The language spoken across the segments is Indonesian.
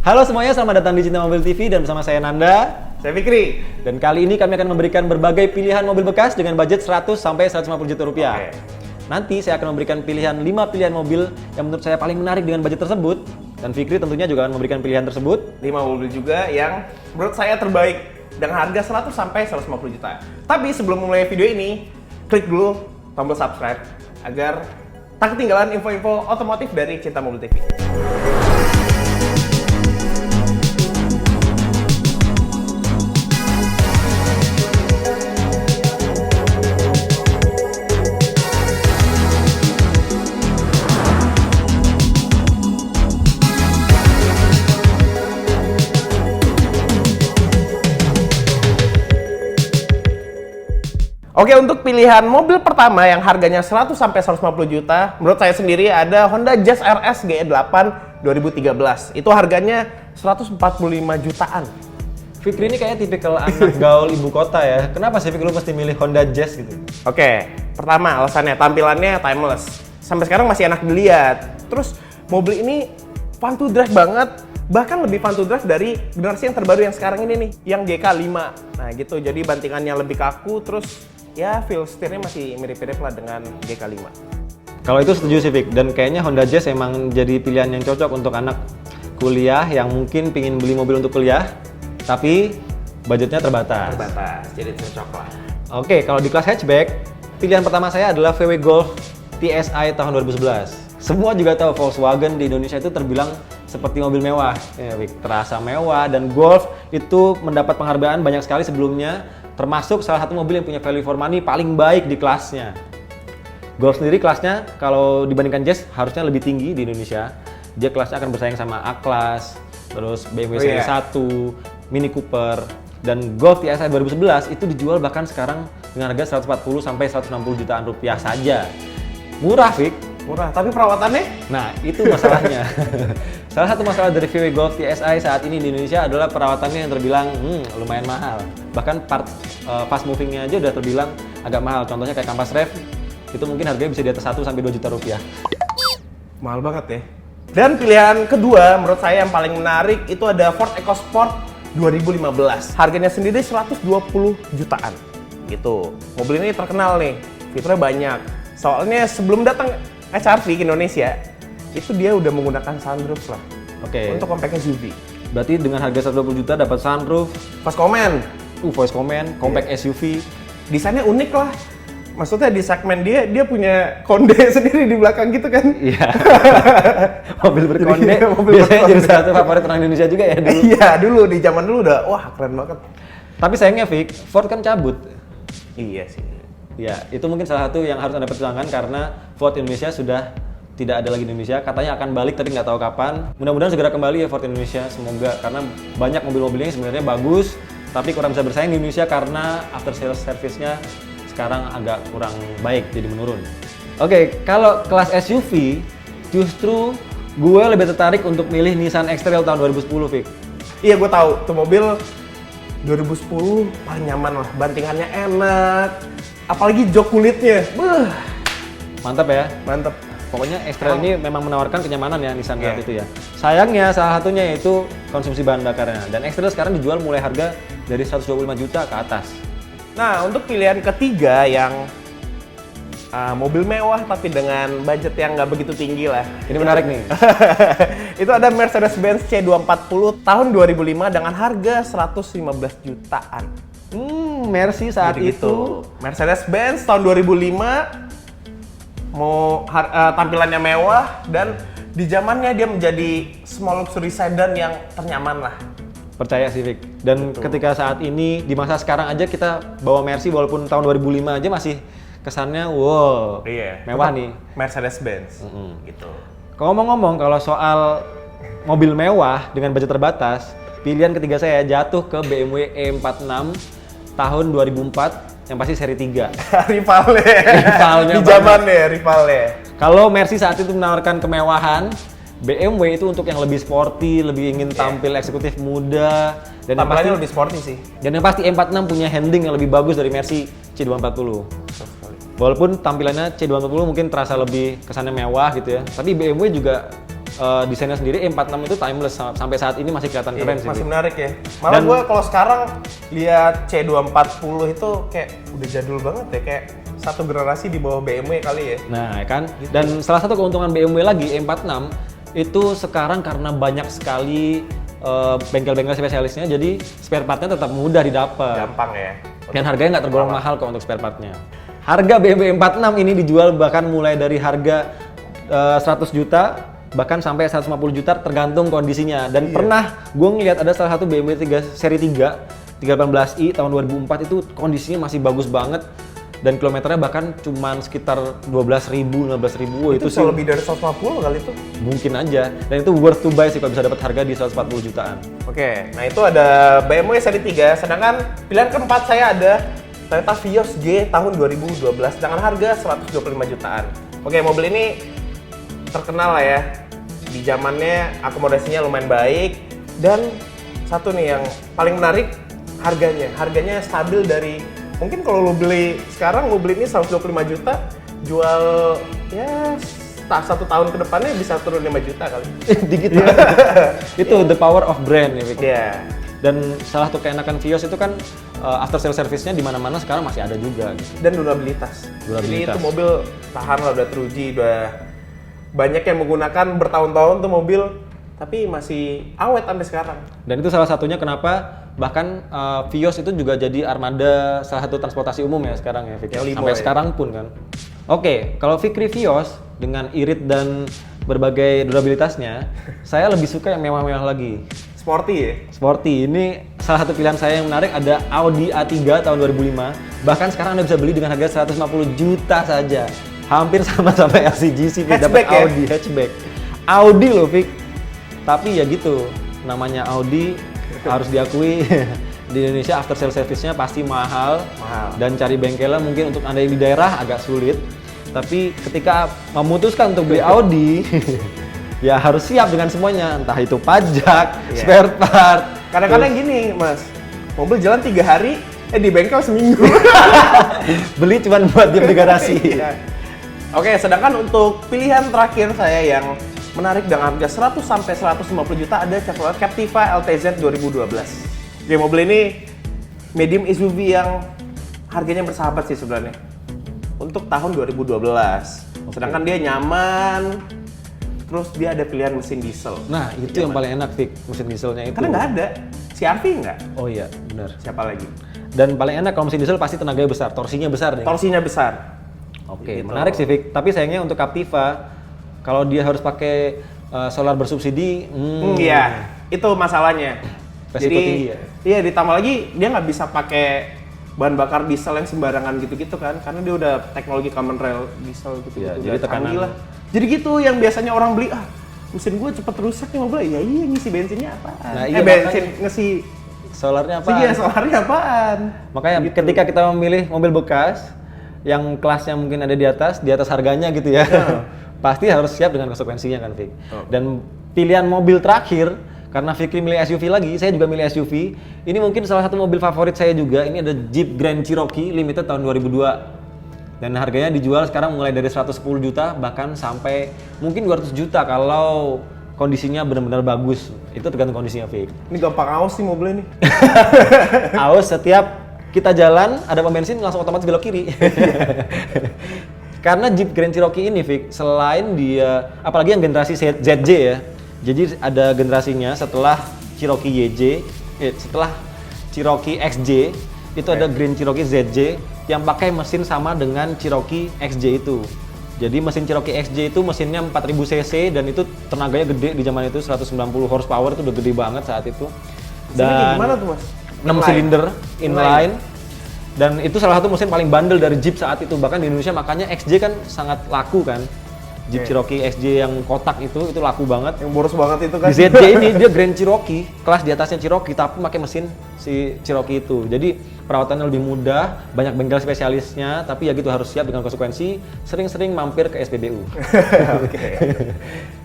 Halo semuanya, selamat datang di Cinta Mobil TV dan bersama saya Nanda. Saya Fikri. Dan kali ini kami akan memberikan berbagai pilihan mobil bekas dengan budget 100 sampai 150 juta rupiah. Oke. Nanti saya akan memberikan pilihan 5 pilihan mobil yang menurut saya paling menarik dengan budget tersebut. Dan Fikri tentunya juga akan memberikan pilihan tersebut. 5 mobil juga yang menurut saya terbaik dengan harga 100 sampai 150 juta. Tapi sebelum mulai video ini, klik dulu tombol subscribe agar tak ketinggalan info-info otomotif dari Cinta Mobil TV. Oke, untuk pilihan mobil pertama yang harganya 100 sampai 150 juta, menurut saya sendiri ada Honda Jazz RS GE8 2013. Itu harganya 145 jutaan. Fikri ini kayak tipikal anak gaul ibu kota ya. Kenapa sih Fikri lu mesti milih Honda Jazz gitu? Oke, pertama alasannya tampilannya timeless. Sampai sekarang masih enak dilihat. Terus mobil ini fun to drive banget. Bahkan lebih fun to drive dari generasi yang terbaru yang sekarang ini nih, yang GK5. Nah gitu, jadi bantingannya lebih kaku, terus ya feel setirnya masih mirip-mirip lah dengan GK5. Kalau itu setuju sih Fik, dan kayaknya Honda Jazz emang jadi pilihan yang cocok untuk anak kuliah yang mungkin pingin beli mobil untuk kuliah, tapi budgetnya terbatas. Terbatas, jadi cocok lah. Oke, kalau di kelas hatchback, pilihan pertama saya adalah VW Golf TSI tahun 2011. Semua juga tahu Volkswagen di Indonesia itu terbilang seperti mobil mewah, ya, Fik. Terasa mewah, dan Golf itu mendapat penghargaan banyak sekali sebelumnya, termasuk salah satu mobil yang punya value for money paling baik di kelasnya. Golf sendiri kelasnya kalau dibandingkan Jazz harusnya lebih tinggi di Indonesia. Dia kelasnya akan bersaing sama A-Class, terus BMW Series 1, Mini Cooper, dan Golf TSI 2011 itu dijual bahkan sekarang dengan harga 140 sampai 160 jutaan rupiah saja. Murah, Fik. Murah, tapi perawatannya? Nah, itu masalahnya. Salah satu masalah dari VW Golf TSI saat ini di Indonesia adalah perawatannya yang terbilang lumayan mahal. Bahkan part fast movingnya aja udah terbilang agak mahal. Contohnya kayak kampas ref, itu mungkin harganya bisa di atas 1 sampai 2 juta rupiah. Mahal banget ya. Dan pilihan kedua menurut saya yang paling menarik itu ada Ford EcoSport 2015. Harganya sendiri 120 jutaan. Gitu. Mobil ini terkenal nih, fiturnya banyak. Soalnya sebelum datang HR-V ke Indonesia, itu dia udah menggunakan sunroof lah. Oke. Untuk compact SUV. Berarti dengan harga 120 juta dapat sunroof, Voice command. voice command, compact SUV. Desainnya unik lah. Maksudnya di segmen dia punya konde sendiri di belakang gitu kan. Iya. Mobil berkonde Iya, mobil biasanya berkonde. jadi salah satu favorit orang Indonesia juga ya dulu. Iya, dulu di zaman dulu udah wah keren banget. Tapi sayangnya Vic, Ford kan cabut. Iya sih. Ya, itu mungkin salah satu yang harus Anda pertimbangkan karena Ford Indonesia sudah tidak ada lagi di Indonesia. Katanya akan balik tapi nggak tahu kapan. Mudah-mudahan segera kembali ya Ford Indonesia, semoga, karena banyak mobil-mobilnya yang sebenarnya bagus tapi kurang bisa bersaing di Indonesia karena after sales service-nya sekarang agak kurang baik, jadi menurun. Oke, kalau kelas SUV justru gue lebih tertarik untuk milih Nissan X-Trail tahun 2010, Vic. Iya, gue tahu tuh mobil 2010 paling nyaman lah, bantingannya enak, apalagi jok kulitnya, Mantap ya. mantep. Pokoknya X-Trail ini memang menawarkan kenyamanan ya Nissan saat itu ya. Sayangnya salah satunya yaitu konsumsi bahan bakarnya. Dan X-Trail sekarang dijual mulai harga dari 125 juta ke atas. Nah, untuk pilihan ketiga yang mobil mewah tapi dengan budget yang nggak begitu tinggi lah. Ini menarik nih. Itu ada Mercedes-Benz C240 tahun 2005 dengan harga 115 jutaan. Mercy saat Jadi itu. gitu. Mercedes-Benz tahun 2005 tampilannya mewah dan di zamannya dia menjadi small luxury sedan yang ternyaman lah. Percaya sih Vic. Dan ketika saat ini di masa sekarang aja kita bawa Mercy walaupun tahun 2005 aja masih kesannya wow. Iya. Mewah nih. Mercedes-Benz. Gitu. Ngomong-ngomong kalau soal mobil mewah dengan budget terbatas, pilihan ketiga saya jatuh ke BMW E46 tahun 2004 yang pasti seri 3. Rivalnya. Di zamannya rivalnya. Kalau Mercy saat itu menawarkan kemewahan, BMW itu untuk yang lebih sporty, lebih ingin tampil eksekutif muda, dan yang pasti Tampilannya lebih sporty sih. Dan yang pasti E46 punya handling yang lebih bagus dari Mercy C240. Walaupun tampilannya C240 mungkin terasa lebih kesannya mewah gitu ya, tapi BMW juga desainnya sendiri E46 itu timeless sampai saat ini masih kelihatan keren sih. Masih Vic. menarik ya. Malah Dan- gue kalau sekarang lihat C240 itu kayak udah jadul banget ya, kayak satu generasi di bawah BMW kali ya. Nah, ya kan? Dan salah satu keuntungan BMW lagi E46 itu sekarang karena banyak sekali bengkel-bengkel spesialisnya, jadi spare partnya tetap mudah didapat. Gampang ya. Dan harganya nggak tergolong mahal kok untuk spare partnya. Harga BMW 46 ini dijual bahkan mulai dari harga 100 juta bahkan sampai 150 juta tergantung kondisinya. Dan pernah gue ngeliat ada salah satu BMW 3 seri 318i tahun 2004 itu kondisinya masih bagus banget dan kilometernya bahkan cuman sekitar 12.000, 15.000. Itu Itu sih bisa lebih dari 150 kali itu. mungkin aja. Dan itu worth to buy sih kalau bisa dapat harga di 140 jutaan. Oke, nah itu ada BMW seri 3, sedangkan pilihan keempat saya ada Toyota Vios G tahun 2012 dengan harga 125 jutaan. Oke, mobil ini terkenal lah ya. Di zamannya akomodasinya lumayan baik dan satu nih yang paling menarik harganya. Harganya stabil dari mungkin kalau lo beli sekarang lo beli ini 125 juta, jual ya satu tahun ke depannya bisa turun 5 juta kali. Dikit banget. Itu the power of brand ya, Vic. Iya. Dan salah satu keenakan Vios itu kan after sale service-nya di mana-mana sekarang masih ada juga gitu. Dan durabilitas. Jadi Durabilitas. itu mobil tahan lah, udah teruji, udah banyak yang menggunakan bertahun-tahun tuh mobil, tapi masih awet sampai sekarang. Dan itu salah satunya kenapa bahkan Vios itu juga jadi armada salah satu transportasi umum ya sekarang ya, Vic. Yang limo Sampai ya. sekarang pun kan. Oke, kalau Fikri Vios dengan irit dan berbagai durabilitasnya, saya lebih suka yang mewah-mewah lagi. Sporty ya. Sporty, ini salah satu pilihan saya yang menarik ada Audi A3 tahun 2005. Bahkan sekarang Anda bisa beli dengan harga 150 juta saja. Hampir sama sama LCGC dapat Hatchback ya? Audi hatchback. Audi loh, Vic. Tapi ya gitu, namanya Audi harus diakui di Indonesia after sale service-nya pasti mahal. Dan cari bengkelnya mungkin untuk Anda yang di daerah agak sulit. Tapi ketika memutuskan untuk beli Audi, ya harus siap dengan semuanya, entah itu pajak, spare part. Kadang-kadang gini, Mas. Mobil jalan 3 hari, di bengkel seminggu. Beli cuman buat diam di garasi. Iya. Oke, sedangkan untuk pilihan terakhir saya yang menarik dengan harga 100 sampai 150 juta ada Chevrolet Captiva LTZ 2012. Oke, mobil ini medium SUV yang harganya bersahabat sih sebenarnya. Untuk tahun 2012. Sedangkan dia nyaman, terus dia ada pilihan mesin diesel. Nah, itu yang paling enak, Vic, mesin dieselnya itu. Karena nggak ada. CR-V nggak? Oh iya, benar. Siapa lagi? Dan paling enak kalau mesin diesel pasti tenaganya besar, torsinya besar nih. Torsinya besar. Oke, Gitu. menarik sih, Vic. Tapi sayangnya untuk Captiva, kalau dia harus pakai solar bersubsidi, Iya, itu masalahnya. Resiko tinggi ya? Iya, ditambah lagi dia nggak bisa pakai bahan bakar diesel yang sembarangan gitu-gitu kan, karena dia udah teknologi common rail diesel gitu. Iya, udah jadi tekanan- canggih lah. Jadi gitu yang biasanya orang beli, mesin gue cepet rusak nih mobil. Ya iya, ngisi bensinnya apaan? Nah, iya, bensin ngisi solarnya apa? iya, solarnya apaan? Makanya Gitu. ketika kita memilih mobil bekas yang kelasnya mungkin ada di atas harganya gitu ya, pasti harus siap dengan konsekuensinya kan, Vic. Dan pilihan mobil terakhir, karena Fikri milih SUV lagi, saya juga milih SUV. Ini mungkin salah satu mobil favorit saya juga. Ini ada Jeep Grand Cherokee Limited tahun 2002. Dan harganya dijual sekarang mulai dari 110 juta bahkan sampai mungkin 200 juta kalau kondisinya benar-benar bagus. Itu tergantung kondisinya, Vic. Ini gampang aus sih mobil ini. Aus setiap kita jalan ada pom bensin langsung otomatis belok kiri. Karena Jeep Grand Cherokee ini, Vic, selain dia, apalagi yang generasi ZJ ya, jadi ada generasinya setelah Cherokee YJ, setelah Cherokee XJ, itu ada Grand Cherokee ZJ yang pakai mesin sama dengan Cherokee XJ itu. Jadi mesin Cherokee XJ itu mesinnya 4000 cc dan itu tenaganya gede di zaman itu, 190 horsepower, itu udah gede banget saat itu. Mesinnya gimana tuh, Mas? 6 silinder inline. Dan itu salah satu mesin paling bandel dari Jeep saat itu. Bahkan di Indonesia makanya XJ kan sangat laku kan. Jeep Cherokee XJ yang kotak itu laku banget. Yang boros banget itu kan. Di ZJ ini dia Grand Cherokee, kelas di atasnya Cherokee tapi pakai mesin si Cherokee itu. Jadi perawatannya lebih mudah, banyak bengkel spesialisnya, tapi ya gitu harus siap dengan konsekuensi, sering-sering mampir ke SPBU.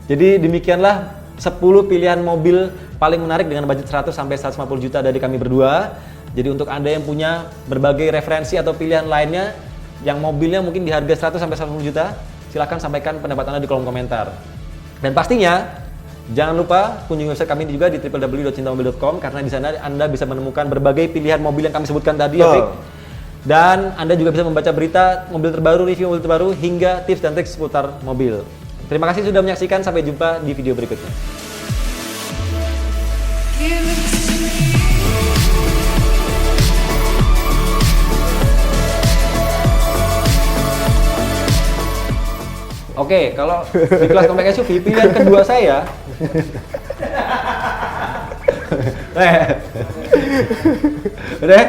Jadi demikianlah 10 pilihan mobil paling menarik dengan budget 100 sampai 150 juta dari kami berdua. Jadi untuk Anda yang punya berbagai referensi atau pilihan lainnya yang mobilnya mungkin di harga 100 sampai 150 juta, silakan sampaikan pendapat Anda di kolom komentar. Dan pastinya Jangan lupa kunjungi website kami juga di www.cintamobil.com karena di sana Anda bisa menemukan berbagai pilihan mobil yang kami sebutkan tadi ya, Vic. Dan Anda juga bisa membaca berita mobil terbaru, review mobil terbaru, hingga tips dan trik seputar mobil. Terima kasih sudah menyaksikan, sampai jumpa di video berikutnya. Oke, kalau di kelas compact SUV pilihan kedua saya udah?